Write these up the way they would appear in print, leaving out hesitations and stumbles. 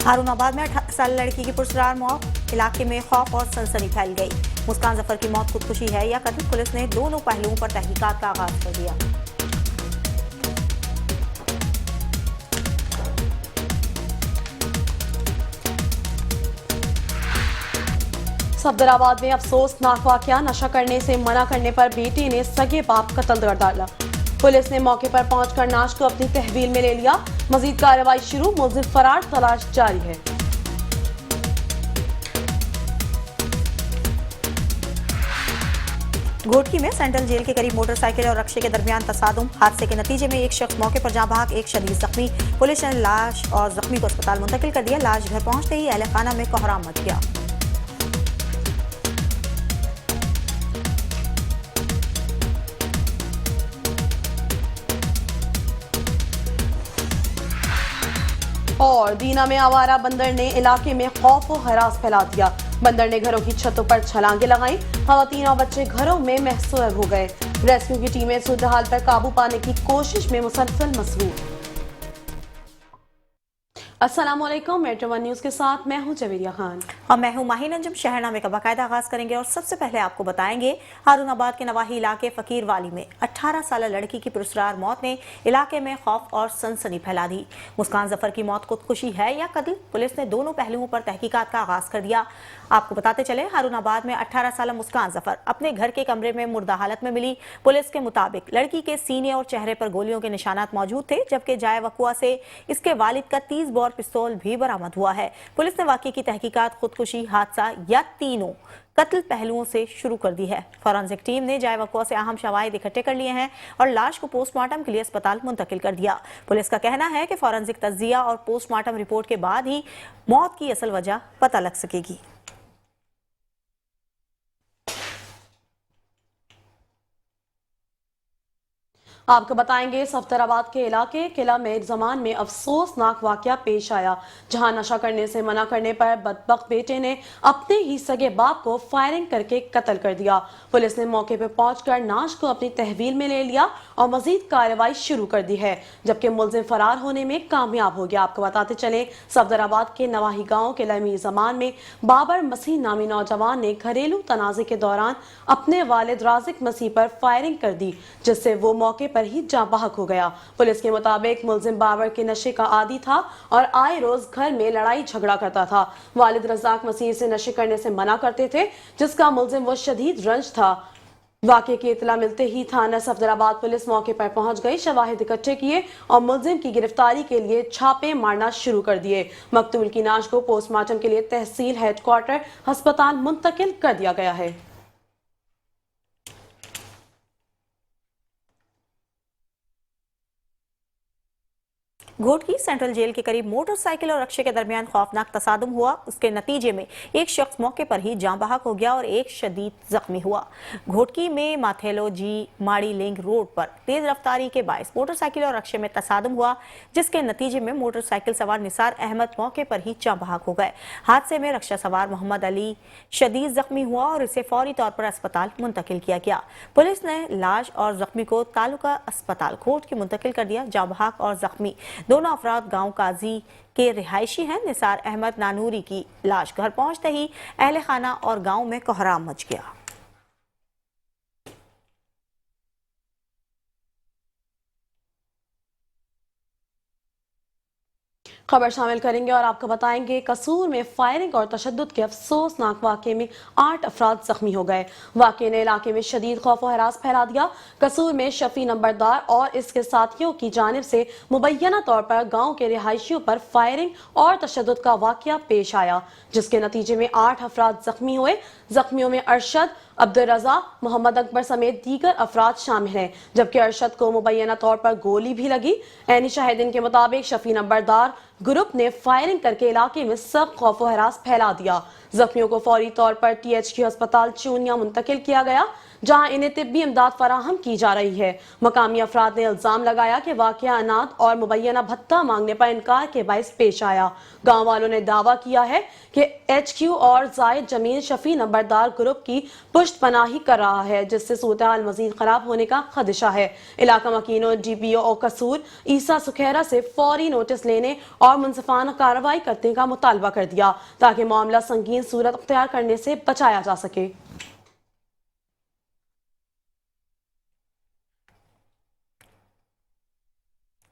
हारून आबाद में 18 साल लड़की की पुरस्कार मौत, इलाके में खौफ और सनसनी फैल गई। मुस्कान जफर की मौत खुदकुशी है या कत्ल, पुलिस ने दोनों पहलुओं पर तहकीकात का आगाज कर दिया। सफदराबाद में अफसोसनाक वाकया, नशा करने से मना करने पर बेटे ने सगे बाप कत्ल कर डाला। पुलिस ने मौके पर पहुंचकर नाश को अपनी तहवील में ले लिया। मजीद कार्रवाई शुरू, मुलजिम फरार, तलाश जारी है। घोटकी में सेंट्रल जेल के करीब मोटरसाइकिल और रक्शे के दरमियान तसादुम, हादसे के नतीजे में एक शख्स मौके पर जाँ बहक, एक शदीद जख्मी। पुलिस ने लाश और जख्मी को अस्पताल मुंतकिल कर दिया। लाश घर पहुंचते ही अहले खाना में कोहराम मच गया। और दीना में आवारा बंदर ने इलाके में खौफ और हरास फैला दिया। बंदर ने घरों की छतों पर छलांगे लगाई। खवातीन और बच्चे घरों में महसूर हो गए। रेस्क्यू की टीमें सूरत-ए-हाल पर काबू पाने की कोशिश में मुसलसल मसरूफ। अस्सलाम वालेकुम, मेट्रो वन न्यूज के साथ मैं हूं जवेरिया खान और मैं हूं माही नंजम। शहरनामे का बाकायदा आगाज करेंगे और सबसे पहले आपको बताएंगे हारून आबाद के नवाही इलाके फकीर वाली में 18 साल लड़की की पुरस्कार मौत ने इलाके में खौफ और सनसनी फैला दी। मुस्कान जफर की मौत खुदकुशी है या कत्ल, पुलिस ने दोनों पहलुओं पर तहकीकात का आगाज कर दिया। आपको बताते चले हारून आबाद में 18 साल मुस्कान जफर अपने घर के कमरे में मुर्दा हालत में मिली। पुलिस के मुताबिक लड़की के सीने और चेहरे पर गोलियों के निशानात मौजूद थे, जबकि जाए वकुआ से इसके वालिद का 30 बोर पिस्तौल भी बरामद हुआ है। पुलिस ने वाकये की तहकीकात खुदकुशी, हादसा या तीनों कत्ल पहलुओं से शुरू कर दी है। फॉरेंसिक टीम ने जाए वकुआ से अहम शवाहिद इकट्ठे कर लिए हैं और लाश को पोस्टमार्टम के लिए अस्पताल मुंतकिल कर दिया। पुलिस का कहना है कि फॉरेंसिक तज्जिया और पोस्टमार्टम रिपोर्ट के बाद ही मौत की असल वजह पता लग सकेगी। आपको बताएंगे सफदराबाद के इलाके किला में जमान में अफसोसनाक वाकया पेश आया, जहां नशा करने से मना करने पर बदबख्त बेटे ने अपने ही सगे बाप को फायरिंग करके कत्ल कर दिया। पुलिस ने मौके पर पहुंचकर नाश को अपनी तहवील में ले लिया और मजीद कार्रवाई शुरू कर दी है, जबकि मुलजिम फरार होने में कामयाब हो गया। आपको बताते चले सफदराबाद के नवाही गाँव किला में जमान में बाबर मसीह नामी नौजवान ने घरेलू तनाजे के दौरान अपने वालिद राजिक मसीह पर फायरिंग कर दी, जिससे वो मौके पर ही जाँ बहक हो गया। पुलिस के मुताबिक मुलजिम बाबर के नशे का आदी था और आए रोज घर में लड़ाई झगड़ा करता था। वालिद रज़ाक मसीह से नशे करने से मना करते थे, जिसका मुलजिम वो शदीद रंज था। वाकये की इतला मिलते ही थाना सफदराबाद पुलिस मौके पर पहुंच गई, शवाहिद इकट्ठे किए और मुलजिम की गिरफ्तारी के लिए छापे मारना शुरू कर दिए। मकतूल की नाश को पोस्टमार्टम के लिए तहसील हेडक्वार्टर अस्पताल मुंतकिल कर दिया गया है। घोटकी सेंट्रल जेल के करीब मोटरसाइकिल और रक्शे के दरमियान खौफनाक तसादुम हुआ। उसके नतीजे में एक शख्स मौके पर ही जाँ बहक हो गया और एक शदीद जख्मी हुआ। घोटकी में माथेलो जी माड़ी लिंक रोड पर तेज रफ्तारी के बायस मोटरसाइकिल और रक्शे में तसादुम हुआ, जिसके नतीजे में मोटरसाइकिल सवार निसार अहमद मौके पर ही जाँ बहक हो गए। हादसे में रक्षा सवार मोहम्मद अली शदीद जख्मी हुआ और इसे फौरी तौर पर अस्पताल मुंतकिल किया गया। पुलिस ने लाश और जख्मी को तालुका अस्पताल घोटकी मुंतकिल कर दिया। जाँ बहक और जख्मी दोनों अफराद गांव काजी के रिहायशी हैं। निसार अहमद नानूरी की लाश घर पहुंचते ही अहले खाना और गांव में कोहराम मच गया। खबर शामिल करेंगे और आपको बताएंगे कसूर में फायरिंग और तशद्दुद के अफसोसनाक वाकये में 8 अफराद जख्मी हो गए। वाकये ने इलाके में शदीद खौफ और हरास फैला दिया। कसूर में शफी नंबरदार और इसके साथियों की जानिब से मुबैना तौर पर गांव के रिहायशियों पर फायरिंग और तशद्दुद का वाकया पेश आया, जिसके नतीजे में 8 अफराद जख्मी हुए। जख्मियों में अरशद, अब्दुल रजा, मोहम्मद अकबर समेत दीगर अफराद शामिल हैं, जबकि अरशद को मुबैना तौर पर गोली भी लगी। ऐनी शाहिदीन के मुताबिक शफी नंबरदार ग्रुप ने फायरिंग करके इलाके में सब खौफ व हरास फैला दिया। जख्मियों को फौरी तौर पर THQ अस्पताल चूनिया मुंतकिल किया गया, जहां इन्हें तिब्बी इमदाद फराहम की जा रही है। मकामी अफराद ने इल्जाम लगाया कि वाकया अनाथ और मुबैना भत्ता मांगने पर इनकार के बायस पेश आया। गांव वालों ने दावा किया है कि HQ और जायद जमीन शफी नंबरदार ग्रुप की पुश्त पनाही कर रहा है, जिससे सूरत हाल मजीद खराब होने का खदशा है। इलाका मकीनों DPO और कसूर ईसा सुखेरा से फौरी नोटिस लेने और मुनसिफाना कार्रवाई करने का मुतालबा कर दिया ताकि मामला संगीन सूरत अख्तियार करने से बचाया जा सके।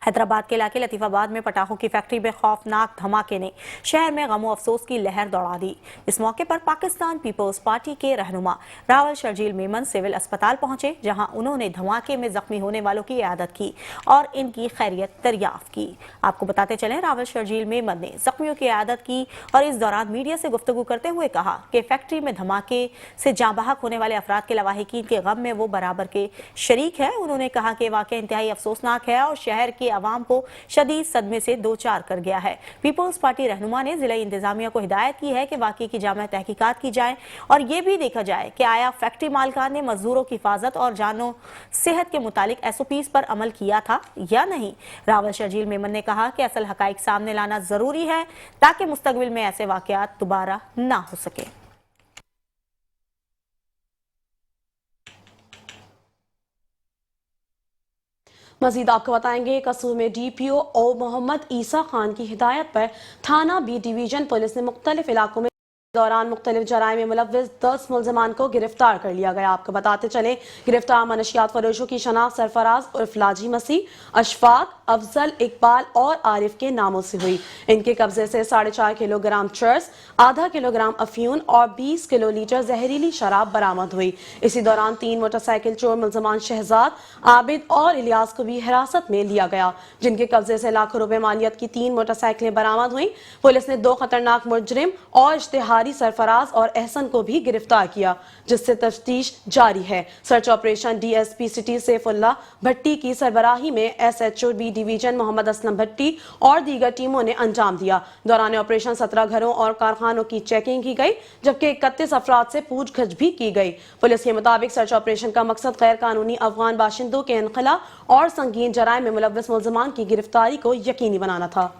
हैदराबाद के इलाके लतीफाबाद में पटाखों की फैक्ट्री में खौफनाक धमाके ने शहर में गमो अफसोस की लहर दौड़ा दी। इस मौके पर पाकिस्तान पीपल्स पार्टी के रहनुमा रावल शर्जील मेमन सिविल अस्पताल पहुंचे, जहां उन्होंने धमाके में जख्मी होने वालों की इयादत की और इनकी खैरियत दरियाफ्त की। आपको बताते चलें, रावल शर्जील मेमन ने जख्मियों की इयादत की और इस दौरान मीडिया से गुफ्तगू करते हुए कहा कि फैक्ट्री में धमाके से जाँ बहक होने वाले अफराद के लवाहिकीन के गम में वो बराबर के शरीक है। उन्होंने कहा कि वाकया इंतहाई अफसोसनाक है और शहर के अवाम को शदीद सदमे से दो चार कर गया है। पीपल्स पार्टी रहनुमा ने जिला इंतजामिया को हिदायत की है कि वाकये की जामा तहकीकात की जाए और ये भी देखा जाए कि आया फैक्ट्री मालिकान ने मजदूरों की हिफाजत और जानो सेहत के मुतालिक SOPs पर अमल किया था या नहीं। रावल शर्जील मेमन ने कहा कि असल हकाइक सामने लाना जरूरी है ताकि मुस्तकबिल में ऐसे वाकयात दोबारा ना हो सके। मजीद आपको बताएंगे, कसूर में DPO ओ मोहम्मद ईसा खान की हिदायत पर थाना B डिवीजन पुलिस ने मुख्तलिफ इलाकों में दौरान मुख्तलिफ जराइम में मुलव्विस 10 मुलजमान को गिरफ्तार कर लिया गया। आपको बताते चले, गिरफ्तार मनशियात फरोशों की शनाख्त सरफराज उर्फ लाजी मसीह, अशफाक, अफजल, इकबाल और आरिफ के नामों से हुई। इनके कब्जे से 4.5 किलोग्राम चर्स, आधा किलोग्राम अफ्यून और 20 किलोलीटर जहरीली शराब बरामद हुई। इसी दौरान 3 मोटरसाइकिल चोर मुलजमान शहजाद, आबिद और इलियास को भी हिरासत में लिया गया, जिनके कब्जे से लाखों रुपए मालियत की 3 मोटरसाइकिलें बरामद हुई। पुलिस ने 2 खतरनाक मुजरिम और इश्तिहारी सरफराज और एहसन को भी गिरफ्तार किया, जिससे तफ्तीश जारी है। Search operation DSP city Saifullah Bhatti की सरबराही में SHO B division Mohammad Aslam Bhatti और दीगर टीमों ने अंजाम दिया। दौरान ऑपरेशन 17 घरों और कारखानों की चेकिंग की गई, जबकि 31 अफराद से पूछगछ भी की गई। पुलिस के मुताबिक सर्च ऑपरेशन का मकसद गैर कानूनी अफगान बाशिंदों के इनखला और संगीन जराइम में मुलव्वस मुलजमान की गिरफ्तारी को यकीनी बनाना था।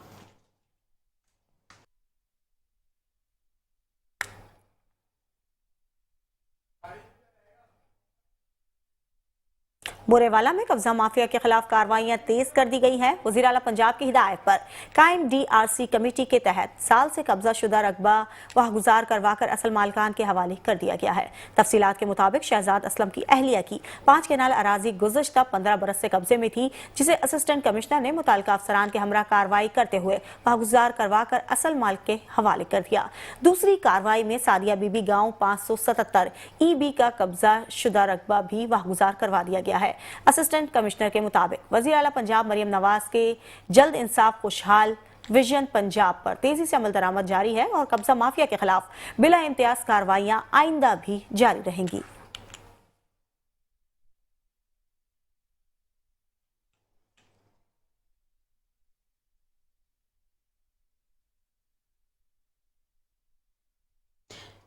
बोरेवाला में कब्जा माफिया के खिलाफ कार्रवाइयां तेज कर दी गई हैं। वज़ीर आला पंजाब की हिदायत पर कायम DRC कमेटी के तहत साल से कब्जा शुदा रकबा वाहगुजार करवाकर असल मालिकान के हवाले कर दिया गया है। तफसीलात के मुताबिक शहजाद असलम की अहलिया की 5 केनाल अराजी गुज़श्ता 15 बरस से कब्जे में थी, जिसे असिस्टेंट कमिश्नर ने मुताल्लिका अफसरान के हमरा कार्रवाई करते हुए वाहगुजार करवाकर असल मालिक के हवाले कर दिया। दूसरी कार्रवाई में सादिया बीबी गाँव 577 EB का कब्जा शुदा रकबा भी वाहगुजार करवा दिया गया है। असिस्टेंट कमिश्नर के मुताबिक वज़ीर आला पंजाब मरियम नवाज के जल्द इंसाफ खुशहाल विजन पंजाब पर तेजी से अमल दरामद जारी है और कब्जा माफिया के खिलाफ बिला इम्तियाज कार्रवाइयां आइंदा भी जारी रहेंगी।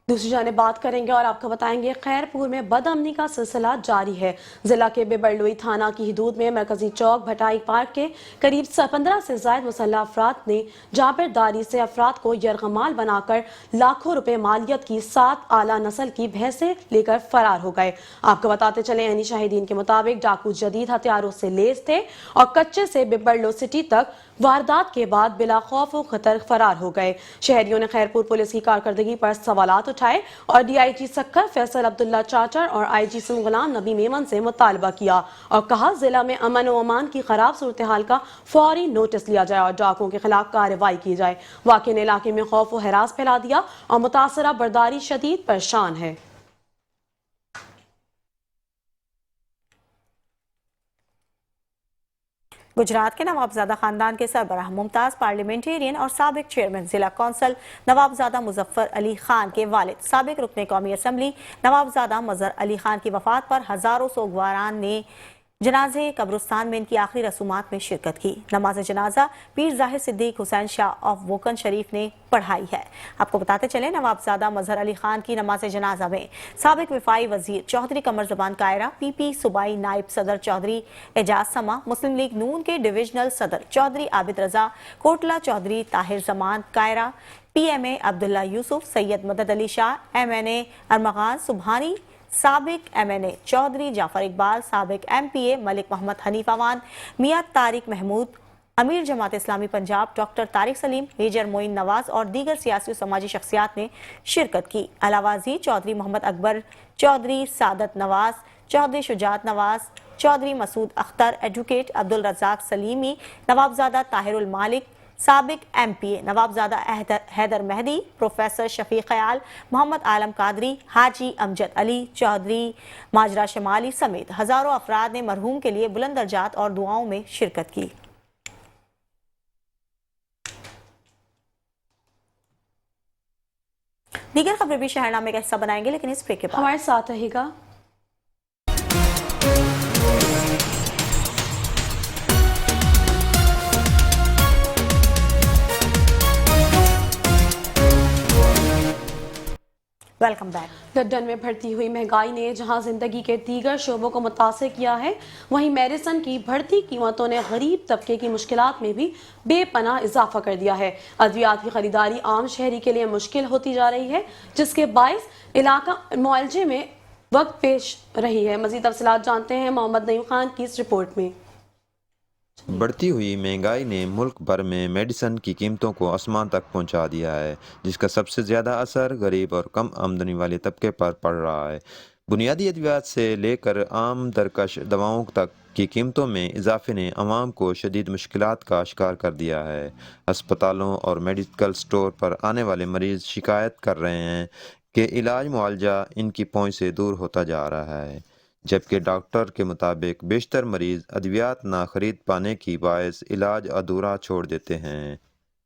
दूसरी जाने बात करेंगे और आपको बताएंगे, खैरपुर में बदअमनी का सिलसिला जारी है। जिला के बेबरलुई थाना की हदूद में मरकजी चौक भटाई पार्क के करीब 15 से ज्यादा मुसल्लह अफराद ने जाबिरदारी से अफराद को यरगमाल बनाकर लाखों रुपए मालियत की 7 आला नस्ल की भैंसें लेकर फरार हो गए। आपको बताते चले, यानी शाहिदीन के मुताबिक डाकू जदीद हथियारों से लैस थे और कच्चे से बेबरलो सिटी तक वारदात के बाद बिला खौफ व खतर फरार हो गए। शहरियों ने खैरपुर पुलिस की कारकर्दगी पर सवालात उठाए और DIG सक्कर फैसल अब्दुल्ला चाचर और IG सिंध गुलाम नबी मेमन से मुतालबा किया और कहा जिला में अमन व अमान की खराब सूरत हाल का फौरी नोटिस लिया जाए और डाकुओं के खिलाफ कार्रवाई की जाए। वाक़े ने इलाके में खौफ व हरास फैला दिया और मुतासरा बर्दारी शदीद परेशान है। गुजरात के नवाबजादा खानदान के सरबराह मुमताज पार्लियामेंटेरियन और साबिक चेयरमैन जिला कौंसल नवाबजादा मुजफ्फर अली खान के वालिद साबिक रुकने कौमी असम्बली नवाबजादा मजहर अली खान की वफात पर हजारों सोगवारान ने जनाजे कब्रिस्तान में इनकी आखिरी रसूमात में शिरकत की। नमाज जनाजा पीर जाहिर सिद्दीक हुसैन शाह ऑफ वोकन शरीफ ने पढ़ाई है। आपको बताते चले नवाबजादा मजहर अली खान की नमाज जनाजा में साबिक विफाई वजीर चौधरी कमर जबान कायरा, पीपी सूबाई नायब सदर चौधरी एजाज समा, मुस्लिम लीग नून के डिविजनल सदर चौधरी आबिद रजा, कोटला चौधरी ताहिर जमान कायरा, PMA अब्दुल्ला यूसुफ, सैयद मदद अली शाह, MNA अरमगान सुबहानी, साबिक MNA चौधरी जाफर इकबाल, साबिक MPA मलिक मोहम्मद हनीफावान, मियां तारिक महमूद, अमीर जमात इस्लामी पंजाब डॉक्टर तारिक सलीम, मेजर मोइन नवाज और दीगर सियासी और समाजी शख्सियात ने शिरकत की। अलावाजी चौधरी मोहम्मद अकबर, चौधरी सादत नवाज, चौधरी शुजात नवाज, चौधरी मसूद अख्तर, एडवोकेट अब्दुल रज़ाक सलीमी, नवाबजादा ताहिरुल मालिक, साबिक MPA नवाबजादा हैदर मेहदी, प्रोफेसर शफीक ख्याल, मोहम्मद आलम कादरी, हाजी अमजद अली, चौधरी माजरा शमाली समेत हजारों अफराद ने मरहूम के लिए बुलंद दर्जात और दुआओं में शिरकत की। दीगर खबरें भी शहरनामे का हिस्सा बनाएंगे, लेकिन इस ब्रेक के बाद हमारे साथ रहेगा। Welcome back. लंदन में बढ़ती हुई महंगाई ने जहां जिंदगी के दीगर शोबों को मुतासिर किया है, वहीं मेडिसिन की बढ़ती कीमतों ने गरीब तबके की मुश्किलात में भी बेपनाह इजाफा कर दिया है। अद्वियात की खरीदारी आम शहरी के लिए मुश्किल होती जा रही है, जिसके बायस इलाका मुआवजे में वक्त पेश रही है। मजीद तफसीलात जानते हैं मोहम्मद नईम खान की इस रिपोर्ट में। बढ़ती हुई महंगाई ने मुल्क भर में मेडिसिन की कीमतों को आसमान तक पहुंचा दिया है, जिसका सबसे ज़्यादा असर गरीब और कम आमदनी वाले तबके पर पड़ रहा है। बुनियादी अद्वियात से लेकर आम दरकश दवाओं तक की कीमतों में इजाफे ने अवाम को शदीद मुश्किलात का शिकार कर दिया है। अस्पतालों और मेडिकल स्टोर पर आने वाले मरीज़ शिकायत कर रहे हैं कि इलाज मुआवजा इनकी पहुंच से दूर होता जा रहा है, जबकि डॉक्टर के मुताबिक बेशतर मरीज अद्वियात ना खरीद पाने की बायस इलाज अधूरा छोड़ देते हैं,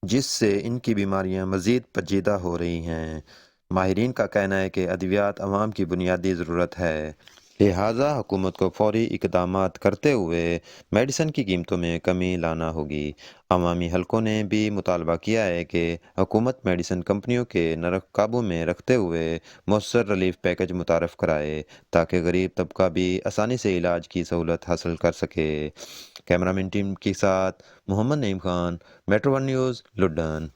जिससे इनकी बीमारियां मज़ीद पेचीदा हो रही हैं। माहिरीन का कहना है कि अद्वियात अवाम की बुनियादी ज़रूरत है, लिहाजा हुकूमत को फौरी इक़दामात करते हुए मेडिसिन की कीमतों में कमी लाना होगी। अवामी हलकों ने भी मुतालबा किया है कि हुकूमत मेडिसिन कंपनियों के नरख काबू में रखते हुए मौसर रिलीफ पैकेज मुतारफ़ कराए, ताकि गरीब तबका भी आसानी से इलाज की सहूलत हासिल कर सके। कैमरामैन टीम के साथ Mohammad Naeem Khan, metro 1 news, London.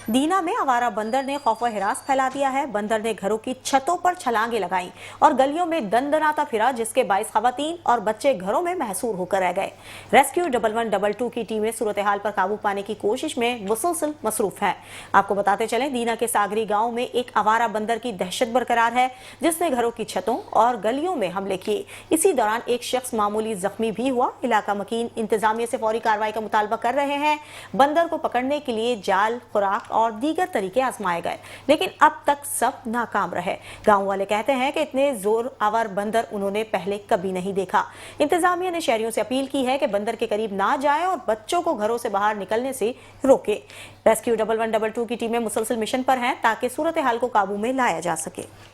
Dina में आवारा बंदर ने खौफ व हिरास फैला दिया है। बंदर ने घरों की छतों पर छलांगे लगाई और गलियों में दंदनाता फिरा, जिसके बाइस खवातीन और बच्चे घरों में महसूर होकर रह गए। रेस्क्यू 1112 की टीमें सूरत हाल पर काबू पाने की कोशिश में मुसलसल मसरूफ है। आपको बताते चलें, दीना के सागरी गांव में एक आवारा बंदर की दहशत बरकरार है, जिसने घरों की छतों और गलियों में हमले किए। इसी दौरान एक शख्स मामूली जख्मी भी हुआ। इलाका मकीन इंतजामिया से फौरी कार्रवाई का मुतालबा कर रहे हैं। बंदर को पकड़ने के लिए जाल, खुराक और दीगर तरीके आजमाए गए, लेकिन अब तक सब नाकाम रहे। गांव वाले कहते हैं कि इतने जोर आवर बंदर उन्होंने पहले कभी नहीं देखा। इंतजामिया ने शहरियों से अपील की है कि बंदर के करीब ना जाएं और बच्चों को घरों से बाहर निकलने से रोके। रेस्क्यू 1112 की टीमें मुसलसल मिशन पर हैं ताकि सूरत हाल को काबू में लाया जा सके।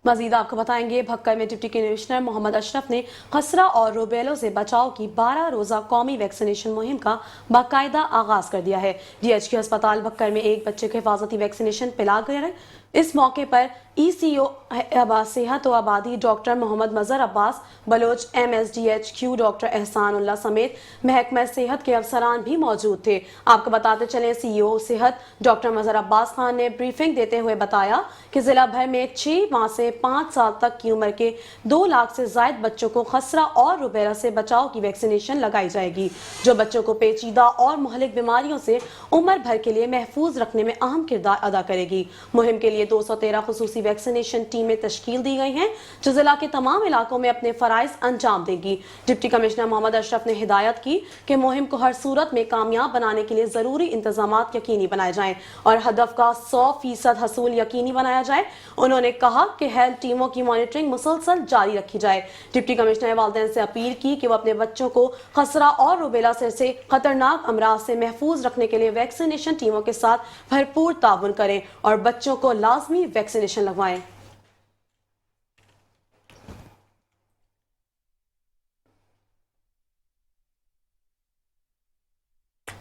मजीद आपको बताएंगे, भक्कर में डिप्टी कमिश्नर मोहम्मद अशरफ ने खसरा और रूबेला से बचाव की 12 रोजा कौमी वैक्सीनेशन मुहिम का बाकायदा आगाज कर दिया है। DHQ अस्पताल भक्कर में एक बच्चे को हिफाजती वैक्सीनेशन पिला गया। इस मौके पर ECO सेहत व आबादी डॉक्टर मोहम्मद मजहर अब्बास बलोच, MSDHQ डॉक्टर एहसान उल्लाह समेत महकमा सेहत के अफसरान भी मौजूद थे। आपको बताते चलें, CEO सेहत डॉक्टर मजहर अब्बास खान ने ब्रीफिंग देते हुए बताया कि जिला भर में 6 माह से 5 साल तक की उम्र के 2 लाख से ज्यादा बच्चों को खसरा और रूबेला से बचाव की वैक्सीनेशन लगाई जाएगी, जो बच्चों को पेचीदा और मुहलिक बीमारियों से उम्र भर के लिए महफूज रखने में अहम किरदार अदा करेगी। मुहिम के लिए लिए 213 खुसूसी वैक्सीनेशन टीमें तश्कील दी गई हैं जो जिला के तमाम इलाकों में अपने फराइज अंजाम देंगी। डिप्टी कमिश्नर मोहम्मद अशरफ ने हिदायत की कि मुहिम को हर सूरत में कामयाब बनाने के लिए जरूरी इंतजामात यकीनी बनाए जाएं और हदफ का 100% हसूल यकीनी बनाया जाए। उन्होंने कहा कि हेल्थ टीमों की मॉनिटरिंग मुसलसल जारी रखी जाए। डिप्टी कमिश्नर ने वालिदैन से अपील की कि वो अपने बच्चों को खसरा और रूबेला से खतरनाक अमराज से महफूज रखने के लिए वैक्सीनेशन टीमों के साथ भरपूर ताउन करें और बच्चों को लाजमी वैक्सीनेशन लगवाएं।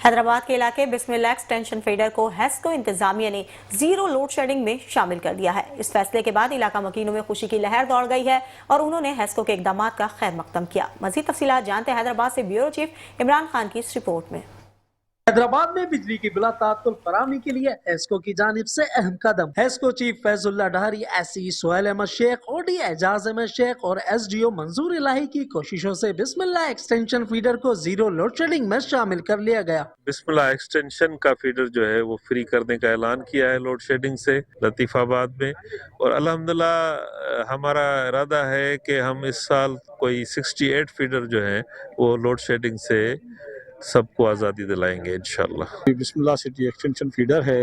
हैदराबाद के इलाके बिस्मिल्लाह एक्सटेंशन फीडर को हेस्को इंतजामिया ने जीरो लोड शेडिंग में शामिल कर दिया है। इस फैसले के बाद इलाका मकीनों में खुशी की लहर दौड़ गई है और उन्होंने हेस्को के इकदाम का खैर मकदम किया। मजीद तफसीलात जानते हैं हैदराबाद से ब्यूरो चीफ इमरान खान की इस रिपोर्ट में। हैदराबाद में बिजली की बिला तात्तुल फराहमी के लिए हेस्को की जानिब से अहम कदम। HESCO chief Faizullah Dahri, SE Sohail Ahmed Shaikh, OD Ejaz Ahmed Shaikh और एसडीओ मंजूर इलाही की कोशिशों से बिस्मिल्लाह एक्सटेंशन फीडर को जीरो लोड शेडिंग में शामिल कर लिया गया। बिस्मिल्लाह एक्सटेंशन का फीडर जो है वो फ्री करने का ऐलान किया है लोड शेडिंग से लतीफाबाद में, और अल्हम्दुलिल्लाह हमारा इरादा है कि हम इस साल कोई 68 फीडर जो है वो लोड शेडिंग से सबको आज़ादी दिलाएंगे इंशाल्लाह। बिस्मिल्लाह सिटी एक्सटेंशन फीडर है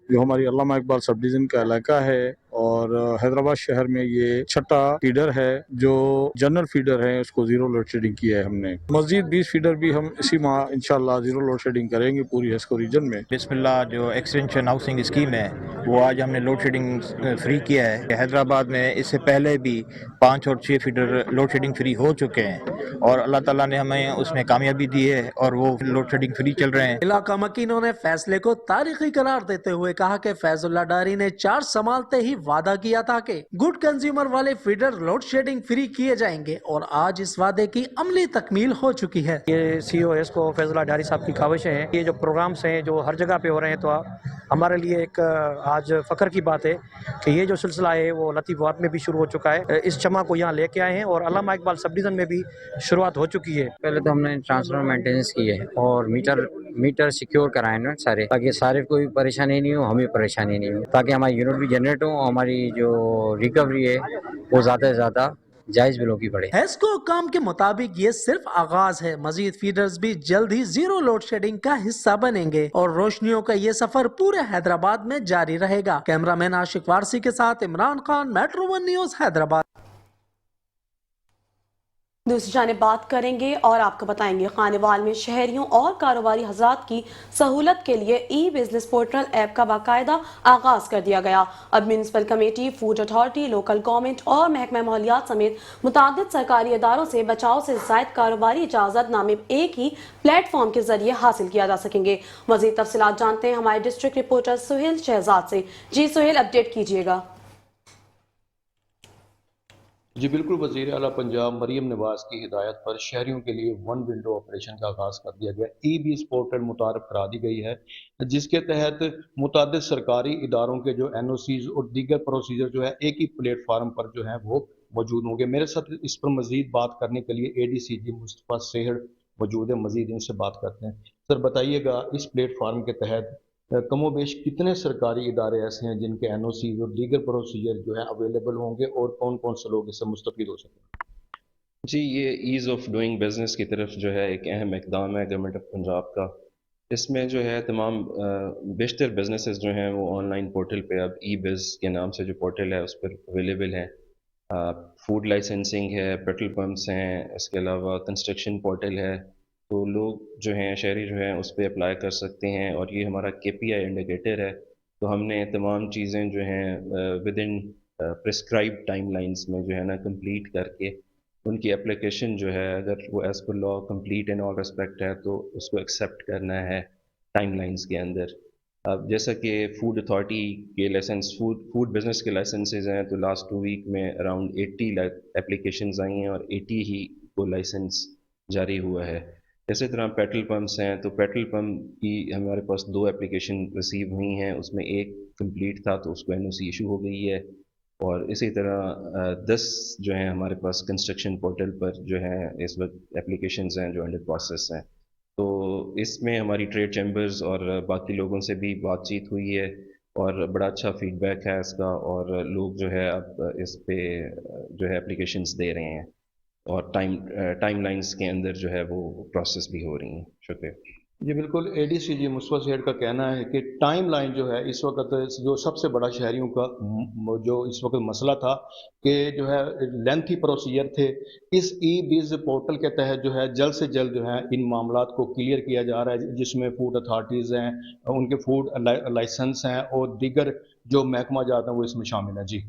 जो हमारी अल्लामा इकबाल सब डिवीजन का इलाका है और हैदराबाद शहर में ये छठा फीडर है जो जनरल फीडर है, उसको जीरो लोड शेडिंग किया है हमने। मजीद 20 फीडर भी हम इसी माह इंशाल्लाह जीरो लोड शेडिंग करेंगे पूरी हेस्को रीजन में। बिस्मिल्लाह जो एक्सटेंशन हाउसिंग स्कीम है वो आज हमने लोड शेडिंग फ्री किया है। हैदराबाद में इससे पहले भी 5 और 6 फीडर लोड शेडिंग फ्री हो चुके हैं और अल्लाह ताला ने हमें उसमें कामयाबी दी है और वो लोड शेडिंग फ्री चल रहे हैं। इलाका मकीनों ने फैसले को तारीखी करार देते हुए कहा कि फैजुल्लाह डारी ने चार्ज संभालते ही वादा किया था कि गुड कंज्यूमर वाले फीडर लोड शेडिंग फ्री किए जाएंगे और आज इस वादे की अमली तकमील हो चुकी है। ये सीओएस को फैजुल्लाह डारी साहब की काविशें हैं। ये जो प्रोग्राम्स हैं जो हर जगह पे हो रहे हैं, तो हमारे लिए एक आज फख्र की बात है कि ये जो सिलसिला है वो लतीफाबाद में भी शुरू हो चुका है। इस जमा को यहाँ लेके आए हैं और अल्लामा इकबाल सब डिवीजन में भी शुरुआत हो चुकी है। पहले तो हमने ट्रांसफर मेंटेनेंस की है और मीटर सिक्योर कराए ना सारे, ताकि सारे कोई परेशानी नहीं हो, हमें परेशानी नहीं हो, ताकि हमारी यूनिट भी जनरेट हो और हमारी जो रिकवरी है वो ज़्यादा से ज़्यादा जायज बिलों की बढ़े। हेस्को काम के मुताबिक ये सिर्फ आगाज है, मजीद फीडर्स भी जल्द ही जीरो लोड शेडिंग का हिस्सा बनेंगे और रोशनियों का ये सफर पूरे हैदराबाद में जारी रहेगा। कैमरामैन आशिक वारसी के साथ इमरान खान, मेट्रो 1 न्यूज हैदराबाद। दूसरी जानिब बात करेंगे और आपको बताएंगे खानेवाल में शहरियों और कारोबारी हजरात की सहूलत के लिए ई बिजनेस पोर्टल ऐप का बाकायदा आगाज कर दिया गया। अब municipal committee, food authority, local government और महकमा माहौलियात समेत मुतादिद सरकारी इदारों से बचाव से जायद कारोबारी इजाजत नामे एक ही प्लेटफॉर्म के जरिए हासिल किया जा सकेंगे। मजीद तफसीलात जानते हैं हमारे डिस्ट्रिक्ट रिपोर्टर सुहेल शहजाद से। जी सुहेल, अपडेट कीजिएगा। जी बिल्कुल, वज़ीर आला पंजाब मरीम नवाज की हिदायत पर शहरियों के लिए वन विंडो ऑपरेशन का आगाज़ कर दिया गया। ई बीस पोर्टल मुतारफ करा दी गई है जिसके तहत मुतादिद सरकारी इदारों के जो NOCs और दीगर प्रोसीजर जो है एक ही प्लेटफार्म पर जो है वो मौजूद होंगे। मेरे साथ इस पर मज़ीद बात करने के लिए ADCG मुस्तफ़ा सेहड़ मौजूद है। मज़ीद इनसे बात करते हैं। सर बताइएगा, इस प्लेटफार्म के तहत कमोबेश कितने सरकारी इदारे ऐसे हैं जिनके NOCs और दीगर प्रोसीजर जो है अवेलेबल होंगे और कौन कौन से लोग इससे मुस्तफ़ीद हो सकें? जी, ये ईज़ ऑफ डूइंग बिजनेस की तरफ जो है एक अहम इक़दाम है गवर्नमेंट ऑफ पंजाब का। इसमें जो है तमाम बेशतर बिजनेसेस जो हैं वो ऑनलाइन पोर्टल पे अब ई बिज़ के नाम से जो पोर्टल है उस पर अवेलेबल हैं। फूड लाइसेंसिंग है, पेट्रोल पंप्स हैं, इसके अलावा कंस्ट्रक्शन पोर्टल है, तो लोग जो हैं शहरी जो हैं उस पर अप्लाई कर सकते हैं और ये हमारा KPI इंडिकेटर है। तो हमने तमाम चीज़ें जो हैं विद इन प्रिस्क्राइब टाइमलाइंस में जो है ना कंप्लीट करके उनकी एप्लीकेशन जो है अगर वो as per law complete in all respect है तो उसको एक्सेप्ट करना है टाइमलाइंस के अंदर। अब जैसा कि फूड अथॉरिटी के लाइसेंस फूड बिज़नेस के लाइसेंसेज हैं तो लास्ट 2 वीक में अराउंड 80 एप्लीकेशंस आई हैं और 80 ही को लाइसेंस जारी हुआ है। इसी तरह पेट्रोल पंप्स हैं तो पेट्रोल पंप की हमारे पास 2 एप्लीकेशन रिसीव हुई हैं, उसमें एक कंप्लीट था तो उसको NOC इशू हो गई है और इसी तरह 10 जो हैं हमारे पास कंस्ट्रक्शन पोर्टल पर जो है इस वक्त एप्लीकेशंस हैं जो अंडर प्रोसेस हैं। तो इसमें हमारी ट्रेड चैम्बर्स और बाकी लोगों से भी बातचीत हुई है اور بڑا اچھا فیڈ بیک ہے اس کا، اور لوگ جو ہے اب اس پہ جو ہے اپلیکیشنز دے رہے ہیں، اور ٹائم لائنز کے اندر جو ہے وہ پروسیس بھی ہو رہی ہیں. شکریہ. جی بالکل، اے ڈی سی جی مصطفیٰ سیٹھ کا کہنا ہے کہ ٹائم لائن جو ہے اس وقت جو سب سے بڑا شہریوں کا جو اس وقت مسئلہ تھا کہ جو ہے لینتھی پروسیجر تھے، اس ای بیز پورٹل کے تحت جو ہے جلد سے جلد جو ہے ان معاملات کو کلیئر کیا جا رہا ہے، جس میں فوڈ اتھارٹیز ہیں، ان کے فوڈ لائسنس ہیں، اور دیگر جو محکمہ جات ہیں وہ اس میں شامل ہیں. جی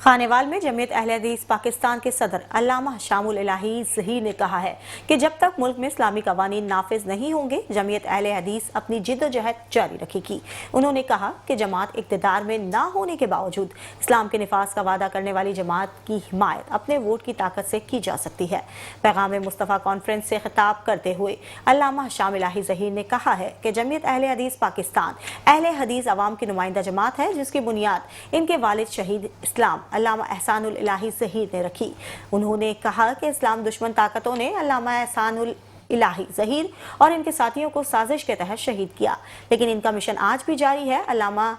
خانیوال میں جمعیت اہل حدیث پاکستان کے صدر علامہ شام الالہی ظہیر نے کہا ہے کہ جب تک ملک میں اسلامی قوانین نافذ نہیں ہوں گے جمعیت اہل حدیث اپنی جد و جہد جاری رکھے گی. انہوں نے کہا کہ جماعت اقتدار میں نہ ہونے کے باوجود اسلام کے نفاذ کا وعدہ کرنے والی جماعت کی حمایت اپنے ووٹ کی طاقت سے کی جا سکتی ہے. پیغام مصطفیٰ کانفرنس سے خطاب کرتے ہوئے علامہ شام الالہی ظہیر نے کہا ہے کہ جمعیت اہل حدیث پاکستان اہل حدیث عوام کی نمائندہ جماعت ہے، جس کی بنیاد ان کے والد شہید اسلام علامہ احسان الالہی ظہیر نے رکھی. انہوں نے کہا کہ اسلام دشمن طاقتوں نے علامہ احسان الالہی ظہیر اور ان کے ساتھیوں کو سازش کے تحت شہید کیا، لیکن ان کا مشن آج بھی جاری ہے. علامہ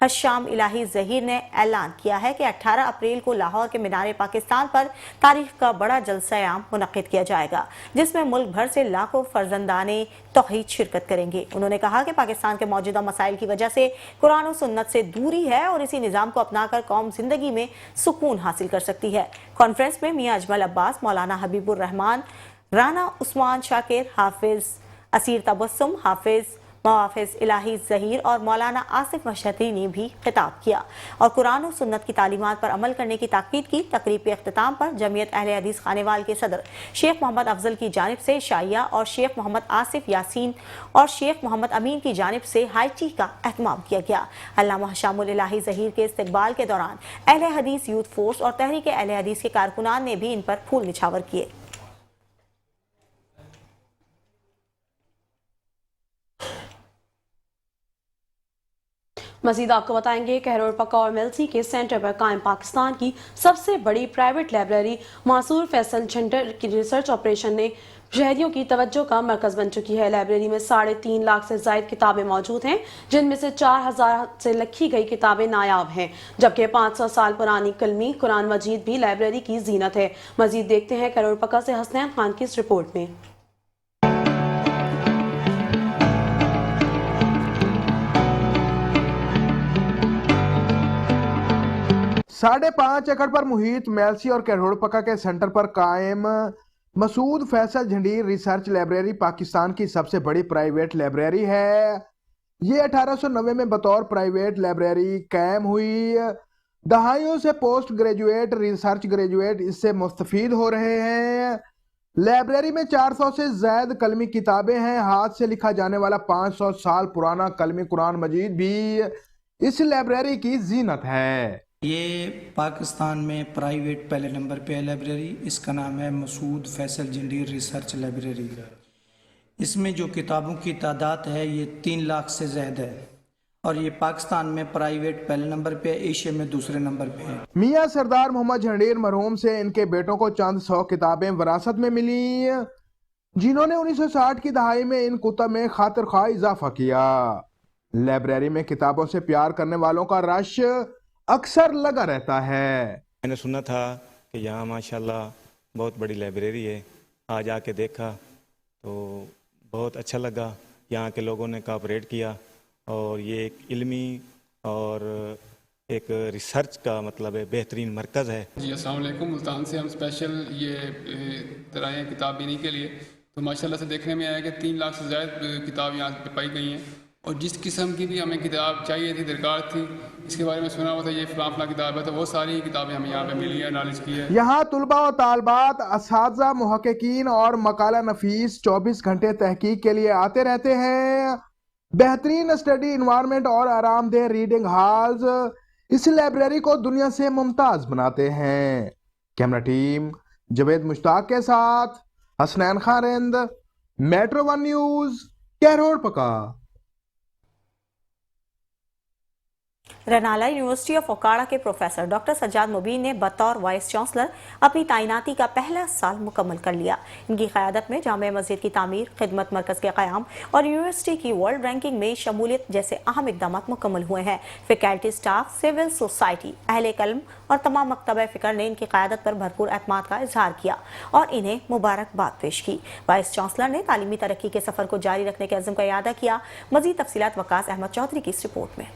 شام الالہی ظہیر نے اعلان کیا ہے کہ 18 اپریل کو لاہور کے مینار پاکستان پر تاریخ کا بڑا جلسہ عام منعقد کیا جائے گا، جس میں ملک بھر سے لاکھوں فرزندان توحید شرکت کریں گے. انہوں نے کہا کہ پاکستان کے موجودہ مسائل کی وجہ سے قرآن و سنت سے دوری ہے اور اسی نظام کو اپنا کر قوم زندگی میں سکون حاصل کر سکتی ہے. کانفرنس میں میاں اجمل عباس، مولانا حبیب الرحمان، رانا عثمان شاکر، حافظ اسیر تبسم، حافظ محافظ الہی ظہیر اور مولانا آصف مشہدی نے بھی خطاب کیا اور قرآن و سنت کی تعلیمات پر عمل کرنے کی تاکید کی. تقریب کے اختتام پر جمعیت اہل حدیث خانیوال کے صدر شیخ محمد افضل کی جانب سے شائیہ اور شیخ محمد آصف یاسین اور شیخ محمد امین کی جانب سے ہائی ٹی کا اہتمام کیا گیا. علامہ شام الالہی ظہیر کے استقبال کے دوران اہل حدیث یوتھ فورس اور تحریک اہل حدیث کے کارکنان نے بھی ان پر پھول نچھاور کیے. مزید آپ کو بتائیں گے کہ روڈ پکا اور ملسی کے سینٹر پر قائم پاکستان کی سب سے بڑی پرائیویٹ لائبریری معصور فیصل جھنڈر کی ریسرچ آپریشن نے شہریوں کی توجہ کا مرکز بن چکی ہے. لائبریری میں 3.5 لاکھ سے زائد کتابیں موجود ہیں، جن میں سے 4000 سے لکھی گئی کتابیں نایاب ہیں، جبکہ 500 سال پرانی کلمی قرآن مجید بھی لائبریری کی زینت ہے. مزید دیکھتے ہیں کہ روڈ پکا سے حسنین خان کی اس رپورٹ میں. 5.5 एकड़ پر محیط میلسی اور کیروڑ پکا کے سینٹر پر قائم مسعود فیصل جھنڈیر ریسرچ لائبریری پاکستان کی سب سے بڑی پرائیویٹ لائبریری ہے. یہ 1890 میں بطور پرائیویٹ لائبریری قائم ہوئی. دہائیوں سے پوسٹ گریجویٹ ریسرچ گریجویٹ اس سے مستفید ہو رہے ہیں. لائبریری میں 400 سے زائد کلمی کتابیں ہیں. ہاتھ سے لکھا جانے والا 500 سال پرانا کلمی قرآن مجید بھی اس لائبریری کی زینت ہے. یہ پاکستان میں پرائیویٹ پہلے نمبر پہ ہے لائبریری. اس کا نام ہے مسعود فیصل جھنڈیر ریسرچ لائبریری. اس میں جو کتابوں کی تعداد ہے یہ 3 لاکھ سے زائد ہے اور یہ پاکستان میں پرائیویٹ پہلے نمبر پہ ہے، ایشیا میں دوسرے نمبر پہ ہے. میاں سردار محمد جھنڈیر مرحوم سے ان کے بیٹوں کو چند 100 کتابیں وراثت میں ملی، جنہوں نے 1960 کی دہائی میں ان کتب میں خاطر خواہ اضافہ کیا. لائبریری میں کتابوں سے پیار کرنے والوں کا رش اکثر لگا رہتا ہے. میں نے سنا تھا کہ یہاں ماشاءاللہ بہت بڑی لائبریری ہے. آج آ کے دیکھا تو بہت اچھا لگا. یہاں کے لوگوں نے کوآپریٹ کیا اور یہ ایک علمی اور ایک ریسرچ کا مطلب ہے بہترین مرکز ہے. جی السلام علیکم. ملتان سے ہم اسپیشل یہ طرح ہیں کتاب لینے کے لیے، تو ماشاءاللہ سے دیکھنے میں آیا کہ 3 لاکھ سے زائد کتاب یہاں پہ پائی گئی ہیں اور جس قسم کی بھی ہمیں کتاب چاہیے تھی، درکار تھی، اس کے بارے میں سنا ہوا تھا یہ فلاں کتاب ہے، تو وہ ساری کتابیں ہمیں یہاں پہ ملی ہیں، نالج کی ہے. یہاں طلباء و طالبات، اساتذہ، محققین اور مقالہ نفیس 24 گھنٹے تحقیق کے لیے آتے رہتے ہیں. بہترین اسٹڈی انوائرمنٹ اور آرام دہ ریڈنگ ہالز اس لائبریری کو دنیا سے ممتاز بناتے ہیں. کیمرہ ٹیم جوید مشتاق کے ساتھ حسنین خان رند، میٹرو 1 نیوز، کیروڑ پکا. रनाला यूनिवर्सिटी ऑफ ओकाड़ा के प्रोफेसर डॉक्टर सज्जाद मुबीन ने बतौर वाइस चांसलर अपनी तैनाती का पहला साल मुकम्मल कर लिया। इनकी क़यादत में जामिया मस्जिद की तामीर, खिदमत मरकज़ के क़याम और यूनिवर्सिटी की वर्ल्ड रैंकिंग में शमूलियत जैसे अहम इक़दाम मुकम्मल हुए हैं। फैकल्टी स्टाफ, सिविल सोसाइटी, अहले कलम और तमाम मकतब फ़िक्र ने इनकी क़यादत पर भरपूर एतमाद का इजहार किया और इन्हें मुबारकबाद पेश की। वाइस चांसलर ने तालीमी तरक्की के सफ़र को जारी रखने के अज़्म का इयादा किया। मज़ीद तफसीलात वकास अहमद चौधरी की इस रिपोर्ट में।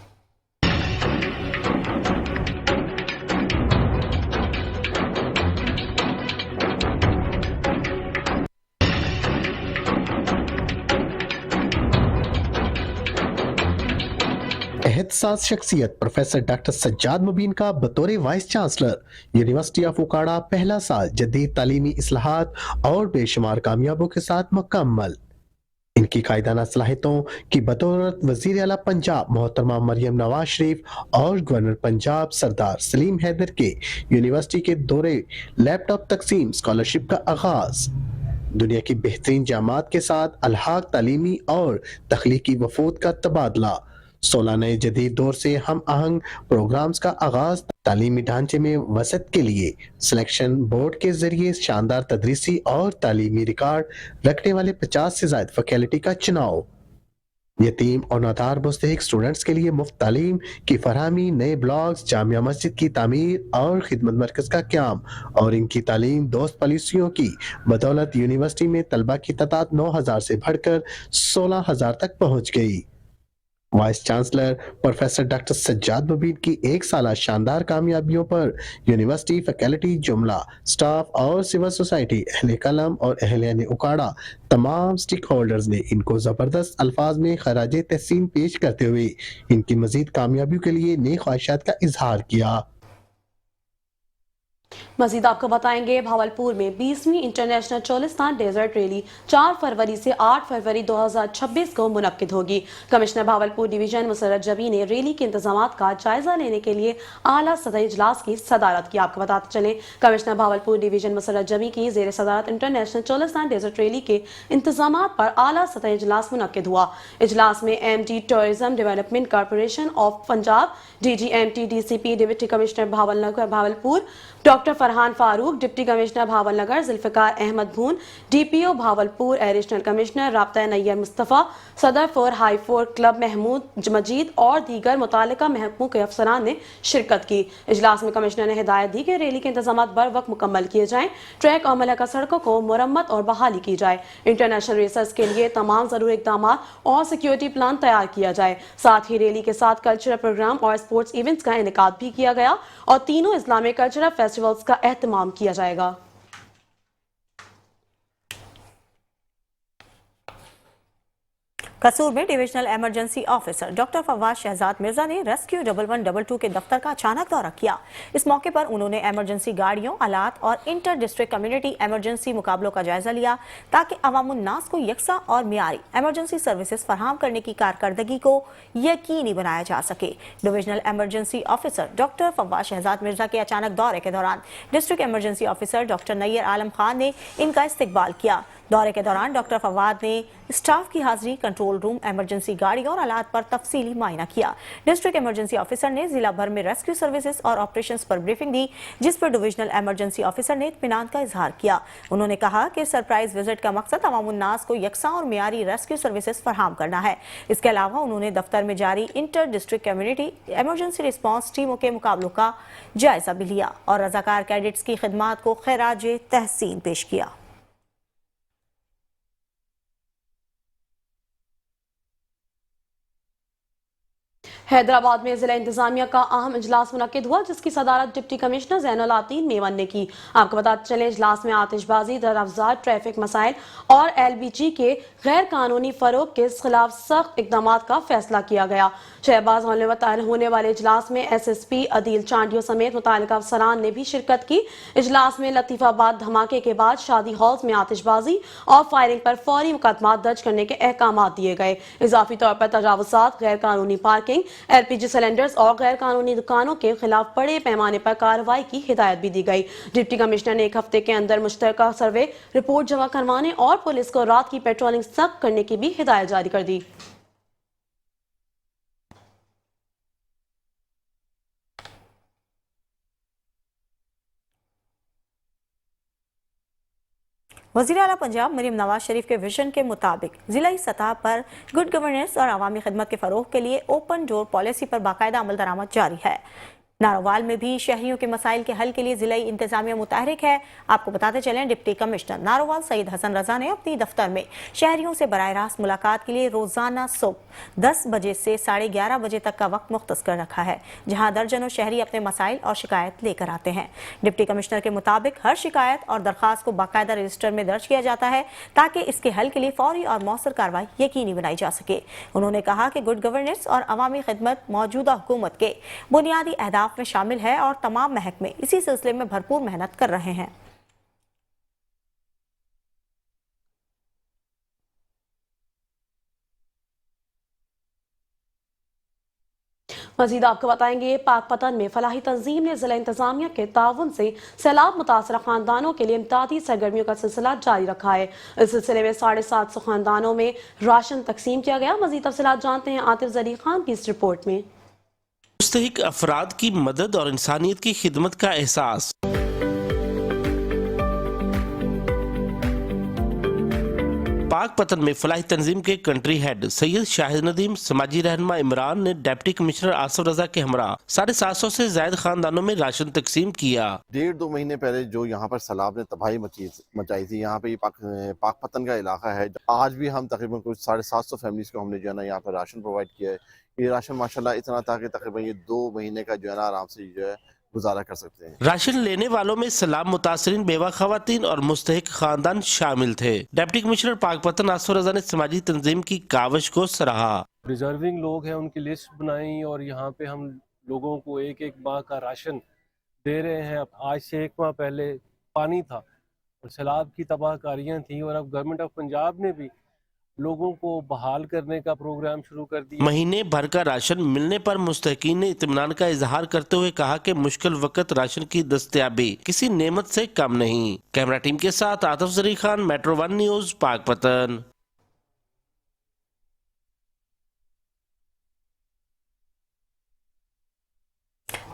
एहतसास शख्सियत प्रोफेसर डॉक्टर सज्जाद मुबीन का बतौर vice chancellor university of Okara पहला साल जदीद तालीमी इस्लाहात और बेशुमार कामयाबों के साथ मुकम्मल। इनकी कायदाना सलाहियतों की बतौरत वज़ीर आला पंजाब मोहतरमा मरियम नवाज शरीफ और गवर्नर पंजाब सरदार सलीम हैदर के यूनिवर्सिटी के दौरे लैपटॉप तकसीम स्कॉलरशिप का आगाज, दुनिया की बेहतरीन जामात के साथ अलहाक तालीमी और तख्लीकी वफूद का तबादला, 16 नए जदीद दौर से हम आहंग प्रोग्राम्स का आगाज, तालीमी ढांचे में वसत के लिए सिलेक्शन बोर्ड के जरिए शानदार तदरीसी और तालीमी रिकॉर्ड रखने वाले 50 से ज्यादा फैकल्टी का चुनाव, यतीम और नादार मुस्तहिक स्टूडेंट्स के लिए मुफ्त तालीम की फरहमी, नए ब्लॉक्स, जामिया मस्जिद की तामीर और खिदमत मरकज का क्याम और इनकी तालीम दोस्त पॉलिसियों की बदौलत यूनिवर्सिटी में तलबा की तादाद 9,000 से बढ़कर 16,000 तक पहुंच गई। Vice chancellor professor doctor Sajjad Mubeen की एक साल शानदार कामयाबियों पर यूनिवर्सिटी फैकल्टी, जुमला स्टाफ और सिविल सोसाइटी, अहले कलम और अहले उकाड़ा तमाम स्टेक होल्डर्स ने इनको जबरदस्त अल्फाज में खराज तहसीन पेश करते हुए इनकी मजीद कामयाबियों के लिए नेक ख्वाहिशात का इजहार किया। मजीद आपको बताएंगे भावलपुर में 20वीं इंटरनेशनल चोलिस्तान डेजर्ट रैली 4 फरवरी से 8 फरवरी 2026 को मुनक्किद होगी। कमिश्नर भावलपुर डिवीजन मुसर्रत जबी ने रैली के इंतजामात का जायजा लेने के लिए आला सतही इजलास की सदारत की। आपको बताते चले कमिश्नर भावलपुर डिवीजन मुसर्रत जबी की जेर सदारत इंटरनेशनल चोलिस्तान डेजर्ट रैली के इंतजामात पर आला सतही इजलास मुनक्किद हुआ। इजलास में MD tourism development corporation of Punjab, DGMT DCP deputy commissioner Bahawalpur doctor Farhan Farooq, deputy commissioner Bahawalnagar Zulfiqar Ahmed Bhoon, DPO Bahawalpur, additional commissioner राब्ता नैयर मुस्तफ़ा, सदर four high four club Mahmood Majeed और दीगर मुतालिका महकमों के अफसरान ने शिरकत की। इजलास में कमिश्नर ने हिदायत दी कि रैली के इंतजाम बर वक्त मुकम्मल किए जाएं, ट्रैक और मलका सड़कों को मुरम्मत और बहाली की जाए, इंटरनेशनल रेसर्स के लिए तमाम जरूरी इकदाम और सिक्योरिटी प्लान तैयार किया जाए। साथ ही रैली के साथ कल्चरल प्रोग्राम और स्पोर्ट्स इवेंट्स का इनेकाद भी किया गया और तीनों इस्लामिक कल्चरल फेस्टिवल्स का एहतमाम किया जाएगा। कसूर में divisional emergency officer doctor Fawad Shahzad Mirza ने रेस्क्यू 1112 के दफ्तर का अचानक दौरा किया। इस मौके पर उन्होंने इमरजेंसी गाड़ियों, आलात और इंटर डिस्ट्रिक्ट कम्युनिटी इमरजेंसी मुकाबलों का जायजा लिया ताकि अवामुन्नास को यकसा और मियारी इमरजेंसी सर्विसेज फराहम करने की कारकर्दगी को यकीनी बनाया जा सके। Divisional emergency officer doctor Fawad Shahzad Mirza के अचानक दौरे के दौरान district emergency officer doctor Nayyar Alam Khan ने इनका इस्तकबाल किया। दौरे के दौरान डॉक्टर फवाद ने स्टाफ की हाजिरी, कंट्रोल रूम, इमरजेंसी गाड़ियों और आलात पर तफसीली मायना किया। डिस्ट्रिक्ट इमरजेंसी ऑफिसर ने जिला भर में रेस्क्यू सर्विसेज और ऑपरेशंस पर ब्रीफिंग दी, जिस पर डिविजनल इमरजेंसी ऑफिसर ने इत्मीनान का इजहार किया। उन्होंने कहा कि सरप्राइज विजिट का मकसद अवामुन्नास को यकसा और मियारी रेस्क्यू सर्विसेज फराहम करना है। इसके अलावा उन्होंने दफ्तर में जारी inter district community emergency response टीमों के मुकाबलों का जायजा भी लिया और रजाकार कैडेट्स की खिदमात को खैराज तहसीन पेश किया। हैदराबाद में जिला इंतजामिया का अहम इजलास मुनक्किद हुआ, जिसकी सदारत डिप्टी कमिश्नर ज़ैनुल आतीन मेवन ने की। आपको बताते चले इजलास में आतिशबाजी, दरअफ़ज़ार, ट्रैफिक मसाइल और LBG के गैर कानूनी फरोग के खिलाफ सख्त इकदाम का फैसला किया गया। शहबाज होने वाले इजलास में SSP अदील चांडियो समेत मुतालिका अफसरान ने भी शिरकत की। इजलास में लतीफ़ाबाद धमाके के बाद शादी हॉल्स में आतिशबाजी और फायरिंग पर फौरी मुकदमा दर्ज करने के अहकाम दिए गए। इजाफी तौर पर तजावुज़ात, गैर कानूनी पार्किंग, LPG सिलेंडर्स और गैर कानूनी दुकानों के खिलाफ बड़े पैमाने पर कार्रवाई की हिदायत भी दी गई। डिप्टी कमिश्नर ने 1 हफ्ते के अंदर मुश्तरका सर्वे रिपोर्ट जमा करवाने और पुलिस को रात की पेट्रोलिंग सख्त करने की भी हिदायत जारी कर दी। वज़ीर आला पंजाब मरीम नवाज शरीफ के विजन के मुताबिक ज़िलाई सतह पर गुड गवर्नेंस और अवामी खिदमत के फ़रोग़ के लिए ओपन डोर पॉलिसी पर बाकायदा अमल दरामद जारी है। नारोवाल में भी शहरियों के मसाइल के हल के लिए ज़िलाई इंतज़ामिया मुतहरिक है। आपको बताते चलें, डिप्टी कमिश्नर नारोवाल सईद हसन रजा ने अपनी दफ्तर में शहरियों से बराह रास्त मुलाकात के लिए रोज़ाना सुबह 10 बजे से 11:30 बजे तक का वक्त मुख्तस कर रखा है, जहां दर्जनों शहरी अपने मसाइल और शिकायत लेकर आते हैं। डिप्टी कमिश्नर के मुताबिक हर शिकायत और दरख्वास्त को बाकायदा रजिस्टर में दर्ज किया जाता है ताकि इसके हल के लिए फौरी और मौसर कार्रवाई यकीनी बनाई जा सके। उन्होंने कहा कि गुड गवर्नेंस और अवामी खिदमत मौजूदा हुकूमत के बुनियादी अहदाफ में शामिल है और तमाम महकमे इसी सिलसिले में भरपूर मेहनत कर रहे हैं। मजीद आपको बताएंगे, पाकपतन में फलाही तंजीम ने जिला इंतजामिया के ताउन से सैलाब मुतासरा खानदानों के लिए इमदादी सरगर्मियों का सिलसिला जारी रखा है। इस सिलसिले में 750 खानदानों में राशन तकसीम किया गया। मजीद तफसीलात जानते हैं आतिफ जरी खान की इस रिपोर्ट में। मुस्तहिक अफराद की मदद और इंसानियत की खिदमत का एहसास। पाकपतन में फलाही तंजीम के कंट्री हेड सैयद शाहिद नदीम, समाजी रहनुमा इमरान ने डिप्टी कमिश्नर आसिफ रजा के हमरा 750 से ज्यादा खानदानों में राशन तकसीम किया। 1.5-2 महीने पहले जो यहाँ पर सैलाब ने तबाही मचाई थी, यहाँ पे ये पाकपतन का इलाका है। आज भी हम तकरीबन कुछ 750 फैमिलीज को हमने जो है ना यहाँ पर राशन प्रोवाइड किया है। ये राशन माशाल्लाह इतना था कि तकरीबन ये 2 महीने का जो है ना आराम से जो है गुजारा कर सकते हैं। राशन लेने वालों में सैलाब मुतासरीन बेवा खवातीन और मुस्तहिक खानदान शामिल थे। डिप्टी कमिश्नर पाकपतन आसिफ रजा ने समाजी तंजीम की काविश को सराहा। रिजर्विंग लोग हैं, उनकी लिस्ट बनाई और यहाँ पे हम लोगों को एक एक माह का राशन दे रहे हैं। आज से 1 माह पहले पानी था और सैलाब की तबाहकारियाँ थी और अब गवर्नमेंट ऑफ पंजाब ने भी लोगों को बहाल करने का प्रोग्राम शुरू कर दिया। महीने भर का राशन मिलने पर मुस्तहिकीन ने इत्मीनान का इजहार करते हुए कहा कि मुश्किल वक्त राशन की दस्तयाबी किसी नेमत से कम नहीं। कैमरा टीम के साथ आतिफ जरी खान, मेट्रो 1 न्यूज, पाकपतन।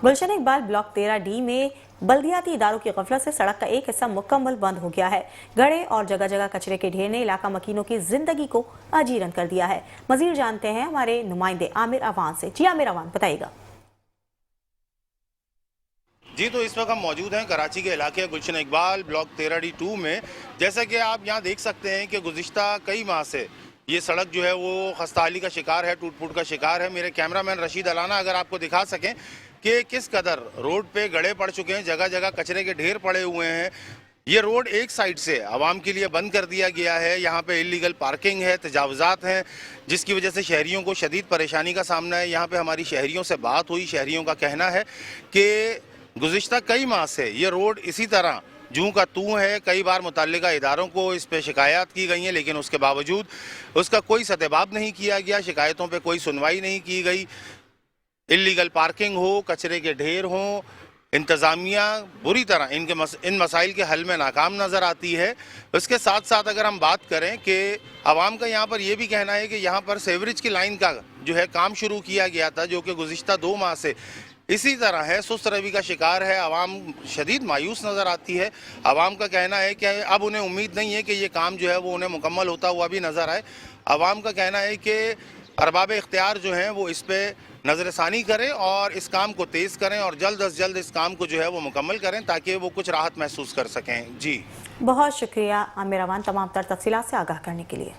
गुलशन इकबाल ब्लॉक 13D में बल्दियाती इदारों की गफलत से सड़क का एक हिस्सा मुकम्मल बंद हो गया है। गड़े और जगह जगह कचरे के ढेर ने इलाका मकीनों की जिंदगी को अजीरन कर दिया है। मजीद जानते हैं हमारे नुमाइंदे आमिर अवान से। जी आमिर अवान, बताइएगा। जी, तो इस वक्त हम मौजूद हैं कराची के इलाके गुलशन इकबाल ब्लॉक 13D2 में। जैसा कि आप यहाँ देख सकते हैं कि गुज़िश्ता कई माह से ये सड़क जो है वो खस्ताहाली का शिकार है, टूट फूट का शिकार है। मेरे कैमरामैन रशीद अलाना अगर आपको दिखा सकें कि किस कदर रोड पे गड़े पड़ चुके हैं, जगह जगह कचरे के ढेर पड़े हुए हैं। ये रोड एक साइड से आवाम के लिए बंद कर दिया गया है। यहाँ पे इलीगल पार्किंग है, तजावुज़ात हैं, जिसकी वजह से शहरियों को शदीद परेशानी का सामना है। यहाँ पे हमारी शहरियों से बात हुई, शहरियों का कहना है कि गुज़िश्ता कई माह से ये रोड इसी तरह जूं का तूं है। कई बार मुतल्लिका इदारों को इस पे शिकायत की गई हैं, लेकिन उसके बावजूद उसका कोई सतबाब नहीं किया गया, शिकायतों पे कोई सुनवाई नहीं की गई। इलीगल पार्किंग हो, कचरे के ढेर हों, इंतज़ामिया बुरी तरह इन मसाइल के हल में नाकाम नज़र आती है। उसके साथ साथ अगर हम बात करें कि आवाम का यहाँ पर यह भी कहना है कि यहाँ पर सेवरेज की लाइन का जो है काम शुरू किया गया था, जो कि गुज़िश्ता 2 माह से इसी तरह है, सुस्त रवि का शिकार है। आवाम शदीद मायूस नज़र आती है। आवाम का कहना है कि अब उन्हें उम्मीद नहीं है कि ये काम जो है वो उन्हें मुकम्मल होता हुआ भी नज़र आए। आवाम का कहना है कि अरबाब इख्तियार जो हैं वो इस पर नज़रसानी करें और इस काम को तेज़ करें और जल्द अज जल्द इस काम को जो है वो मुकम्मल करें ताकि वो कुछ राहत महसूस कर सकें। जी, बहुत शुक्रिया आमिर अवान तमाम तर तफसीलात से आगाह करने के लिए।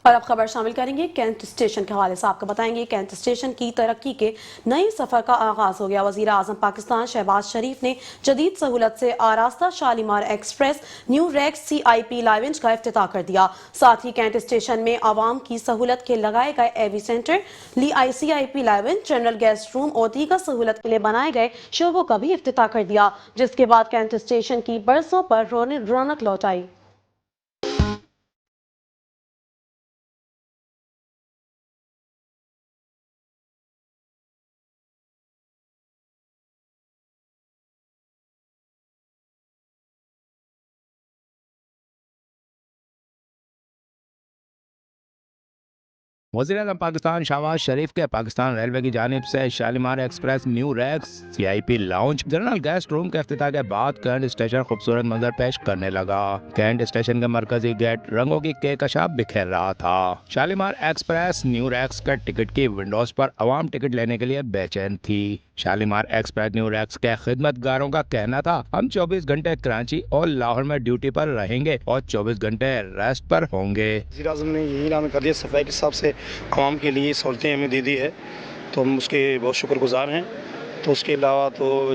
और अब खबर शामिल करेंगे कैंट स्टेशन के हवाले से। आपको बताएंगे कैंट स्टेशन की तरक्की के नए सफर का आगाज हो गया। वजीर आजम पाकिस्तान शहबाज शरीफ ने जदीद सहूलत से आरास्ता Shalimar express new rakes CIP lounge का इफ्तिताह कर दिया। साथ ही कैंट स्टेशन में आवाम की सहूलत के लगाए गए AV centre, CIP lounge, general guest room और दीगर सहूलत के लिए बनाए गए शोबों का भी इफ्तिताह कर दिया, जिसके बाद कैंट स्टेशन की बरसों पर रौनक लौट आई। वज़ीर-ए-आज़म पाकिस्तान शहबाज शरीफ के पाकिस्तान रेलवे की जानिब से Shalimar express new racks CIP lounge general guest room के इफ्तिताह के बाद कैंट स्टेशन खूबसूरत मंजर पेश करने लगा। कैंट स्टेशन के मरकजी गेट रंगों की कहकशां बिखेर रहा था। शालीमार एक्सप्रेस न्यू रैक्स के टिकट की विंडोज पर अवाम टिकट लेने के लिए बेचैन थी। शालीमार एक्सप्रेस न्यू रैक्स के खिदमतगारों का कहना था, हम 24 घंटे कराची और लाहौर में ड्यूटी पर रहेंगे और 24 घंटे रेस्ट पर होंगे। वज़ीर-ए-आज़म ने यही ऐलान कर दिया, सफाई के हिसाब से आवाम के लिए सहूलतें हमें दे दी है, तो हम उसके बहुत शुक्रगुजार हैं। तो उसके अलावा तो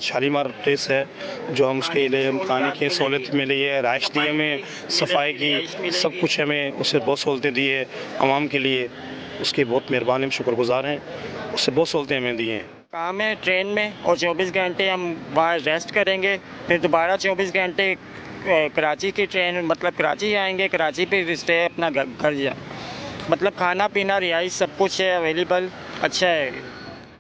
शालीमार प्लेस है जो हम उसके लिए खाने की सहूलत मिली है, राइश दी हमें, सफाई की सब कुछ हमें उससे बहुत सहूलतें दी है आवाम के लिए, उसके बहुत मेहरबान हम शुक्रगुजार हैं, उससे बहुत सहूलतें हमें दी हैं। काम है ट्रेन में और 24 घंटे हम वहाँ रेस्ट करेंगे, फिर दोबारा 24 घंटे कराची की ट्रेन मतलब कराची आएंगे, कराची पे स्टे अपना घर जा मतलब खाना पीना रिहाइश सब कुछ है अवेलेबल, अच्छा है।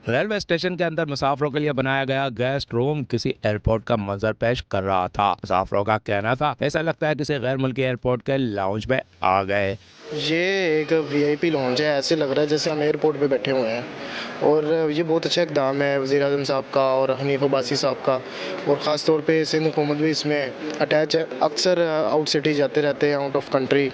रेलवे स्टेशन के अंदर मुसाफिरों के लिए बनाया गया गेस्ट रूम किसी एयरपोर्ट का मंजर पेश कर रहा था। मुसाफिरों का कहना था, ऐसा लगता है किसी गैर मुल्की एयरपोर्ट के लाउंज में आ गए। ये एक VIP लाउंज है, ऐसे लग रहा है जैसे हम एयरपोर्ट पे बैठे हुए हैं और ये बहुत अच्छा इक़दाम है वज़ीर-ए-आज़म साहब का और हनीफ अब्बासी साहब का, और ख़ास तौर पे सिंध हुकूमत भी इसमें अटैच है। अक्सर आउट सिटी जाते रहते हैं, आउट ऑफ कंट्री,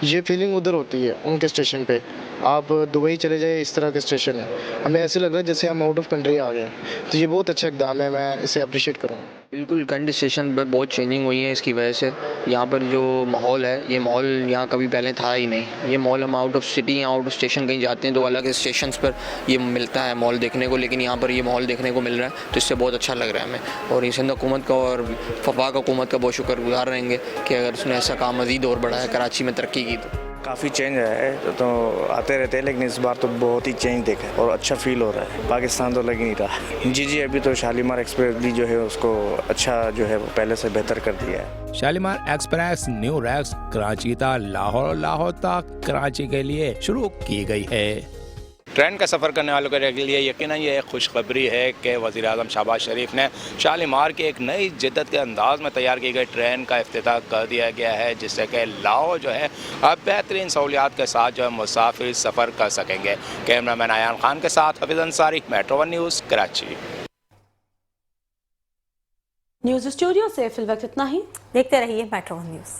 ये फीलिंग उधर होती है उनके स्टेशन पे। आप दुबई चले जाए, इस तरह के स्टेशन है, हमें ऐसे लग रहा है जैसे हम आउट ऑफ कंट्री आ गए, तो ये बहुत अच्छा इक़दाम है, मैं इसे अप्रिशिएट करूँगा। बिल्कुल कैंट स्टेशन पर बहुत चेंजिंग हुई है इसकी वजह से। यहाँ पर जो माहौल है, ये माहौल यहाँ कभी पहले था ही नहीं। ये माहौल हम आउट ऑफ सिटी या आउट ऑफ स्टेशन कहीं जाते हैं तो अलग स्टेशंस पर ये मिलता है माहौल देखने को, लेकिन यहाँ पर ये माहौल देखने को मिल रहा है तो इससे बहुत अच्छा लग रहा है हमें। और ये सिंध हुकूमत का और वफाक हुकूमत का बहुत शुक्रगुजार रहेंगे कि अगर उसने ऐसा काम मज़ीद और बढ़ाया, कराची में तरक्की की। तो काफ़ी चेंज है, तो आते रहते हैं लेकिन इस बार तो बहुत ही चेंज देखा है और अच्छा फील हो रहा है। पाकिस्तान तो लग ही नहीं रहा। जी अभी तो शालीमार एक्सप्रेस भी जो है उसको अच्छा जो है वो पहले से बेहतर कर दिया है। Shalimar express new racks Karachi था लाहौर तक कराची के लिए शुरू की गई है। ट्रेन का सफ़र करने वालों के लिए यकीनन ये एक खुशखबरी है कि वज़ीर-ए-आज़म शहबाज शरीफ ने शालीमार के एक नई जिद्दत के अंदाज़ में तैयार की गई ट्रेन का इफ्तिताह कर दिया गया है, जिससे कि लाहौर जो है अब बेहतरीन सहूलियात के साथ जो है मुसाफिर सफ़र कर सकेंगे। कैमरामैन आयान खान के साथ Hafeez Ansari, metro 1 news Karachi. News studio से फिल वक्त इतना ही। देखते रहिए मेट्रो 1 न्यूज़।